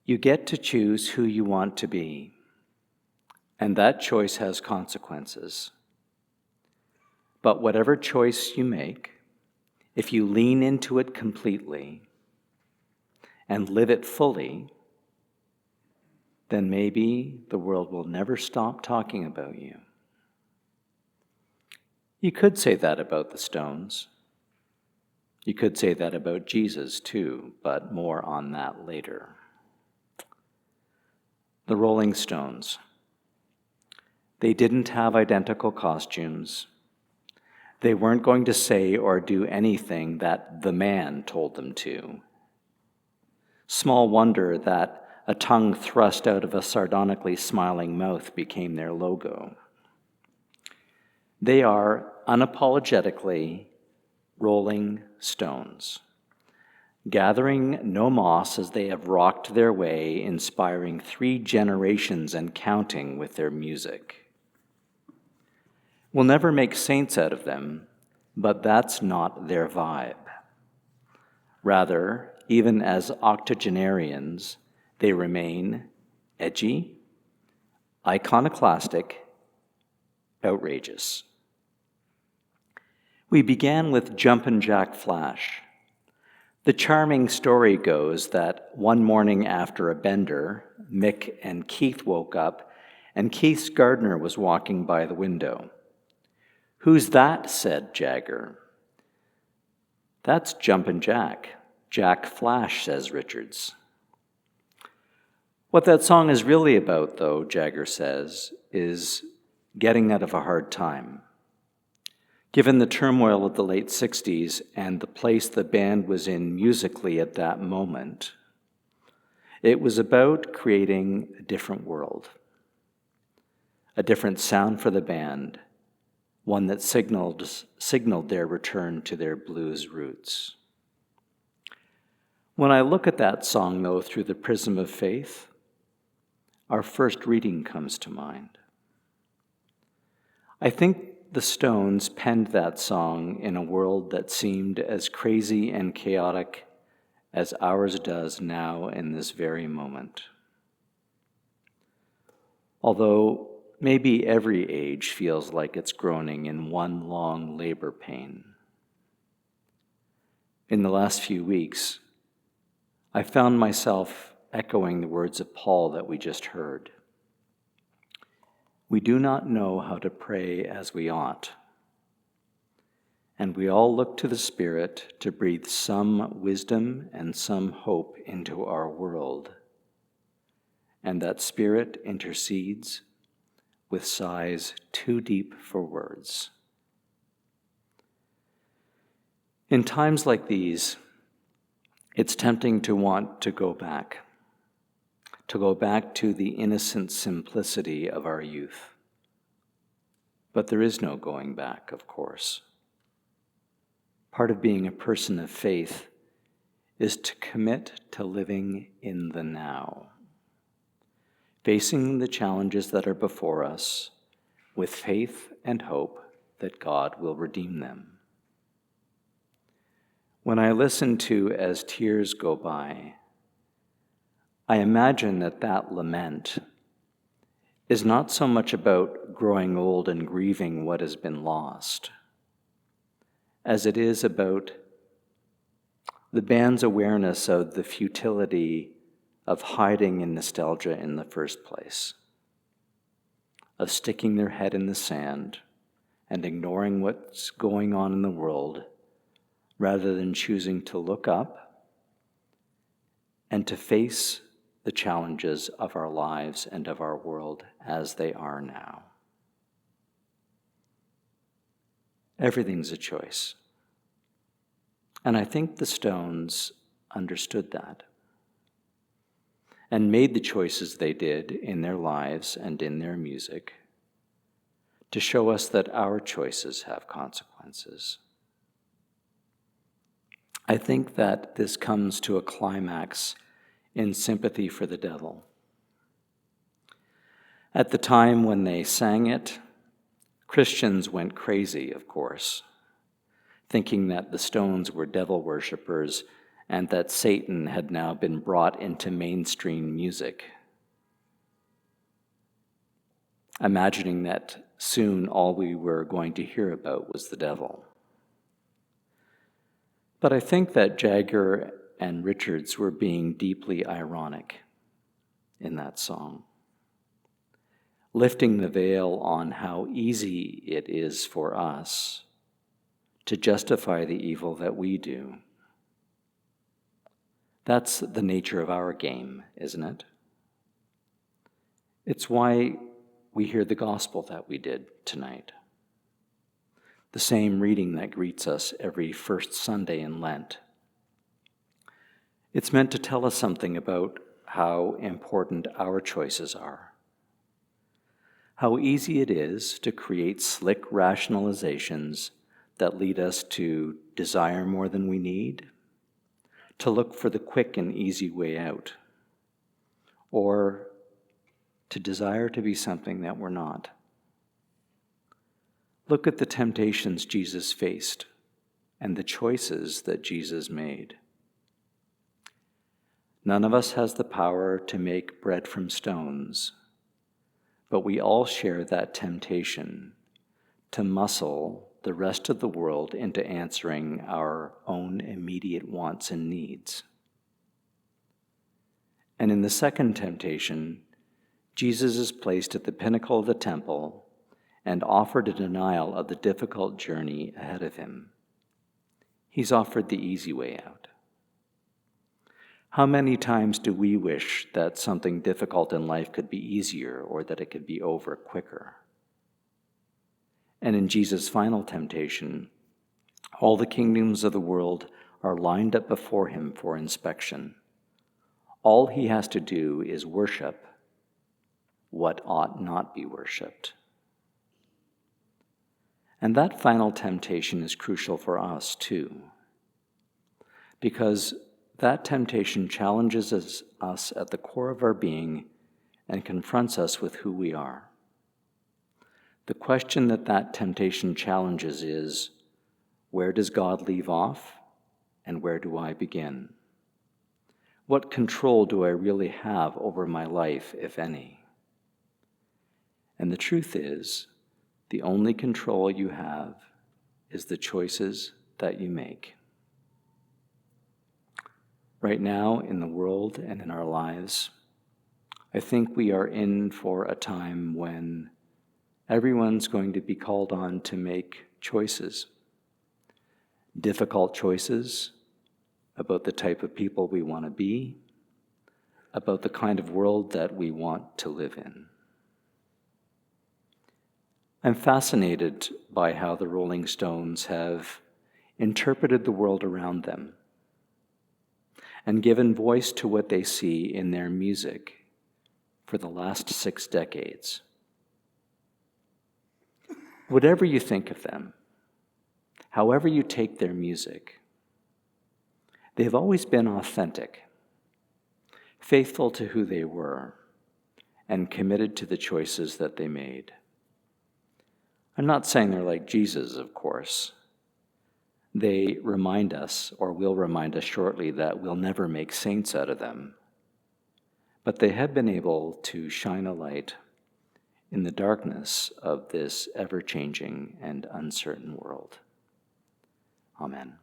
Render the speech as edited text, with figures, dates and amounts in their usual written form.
You get to choose who you want to be, and that choice has consequences. But whatever choice you make, if you lean into it completely and live it fully, then maybe the world will never stop talking about you. You could say that about the Stones. You could say that about Jesus too, but more on that later. The Rolling Stones. They didn't have identical costumes. They weren't going to say or do anything that the man told them to. Small wonder that a tongue thrust out of a sardonically smiling mouth became their logo. They are unapologetically Rolling Stones, gathering no moss as they have rocked their way, inspiring 3 generations and counting with their music. We'll never make saints out of them, but that's not their vibe. Rather, even as octogenarians, they remain edgy, iconoclastic, outrageous. We began with Jumpin' Jack Flash. The charming story goes that one morning after a bender, Mick and Keith woke up, and Keith's gardener was walking by the window. "Who's that?" said Jagger. "That's Jumpin' Jack. Jack Flash," says Richards. What that song is really about, though, Jagger says, is getting out of a hard time. Given the turmoil of the late 60s and the place the band was in musically at that moment, it was about creating a different world, a different sound for the band, one that signaled their return to their blues roots. When I look at that song, though, through the prism of faith, our first reading comes to mind. I think the Stones penned that song in a world that seemed as crazy and chaotic as ours does now in this very moment. Although maybe every age feels like it's groaning in one long labor pain. In the last few weeks, I found myself echoing the words of Paul that we just heard. We do not know how to pray as we ought, and we all look to the Spirit to breathe some wisdom and some hope into our world, and that Spirit intercedes with sighs too deep for words. In times like these, it's tempting to want to go back to the innocent simplicity of our youth. But there is no going back, of course. Part of being a person of faith is to commit to living in the now, facing the challenges that are before us with faith and hope that God will redeem them. When I listen to As Tears Go By, I imagine that lament is not so much about growing old and grieving what has been lost, as it is about the band's awareness of the futility of hiding in nostalgia in the first place, of sticking their head in the sand and ignoring what's going on in the world, rather than choosing to look up and to face the challenges of our lives and of our world as they are now. Everything's a choice. And I think the Stones understood that and made the choices they did in their lives and in their music to show us that our choices have consequences. I think that this comes to a climax in Sympathy for the Devil. At the time when they sang it, Christians went crazy, of course, thinking that the Stones were devil worshippers and that Satan had now been brought into mainstream music. Imagining that soon all we were going to hear about was the devil. But I think that Jagger and Richards were being deeply ironic in that song, lifting the veil on how easy it is for us to justify the evil that we do. That's the nature of our game, isn't it? It's why we hear the gospel that we did tonight. The same reading that greets us every first Sunday in Lent. It's meant to tell us something about how important our choices are. How easy it is to create slick rationalizations that lead us to desire more than we need, to look for the quick and easy way out, or to desire to be something that we're not. Look at the temptations Jesus faced and the choices that Jesus made. None of us has the power to make bread from stones, but we all share that temptation to muscle the rest of the world into answering our own immediate wants and needs. And in the second temptation, Jesus is placed at the pinnacle of the temple and offered a denial of the difficult journey ahead of him. He's offered the easy way out. How many times do we wish that something difficult in life could be easier or that it could be over quicker? And in Jesus' final temptation, all the kingdoms of the world are lined up before him for inspection. All he has to do is worship what ought not be worshipped. And that final temptation is crucial for us too, because that temptation challenges us at the core of our being and confronts us with who we are. The question that temptation challenges is, where does God leave off and where do I begin? What control do I really have over my life, if any? And the truth is, the only control you have is the choices that you make. Right now, in the world and in our lives, I think we are in for a time when everyone's going to be called on to make choices. Difficult choices about the type of people we want to be, about the kind of world that we want to live in. I'm fascinated by how the Rolling Stones have interpreted the world around them and given voice to what they see in their music for the last 6 decades. Whatever you think of them, however you take their music, they've always been authentic, faithful to who they were, and committed to the choices that they made. I'm not saying they're like Jesus, of course. They remind us, or will remind us shortly, that we'll never make saints out of them. But they have been able to shine a light in the darkness of this ever-changing and uncertain world. Amen.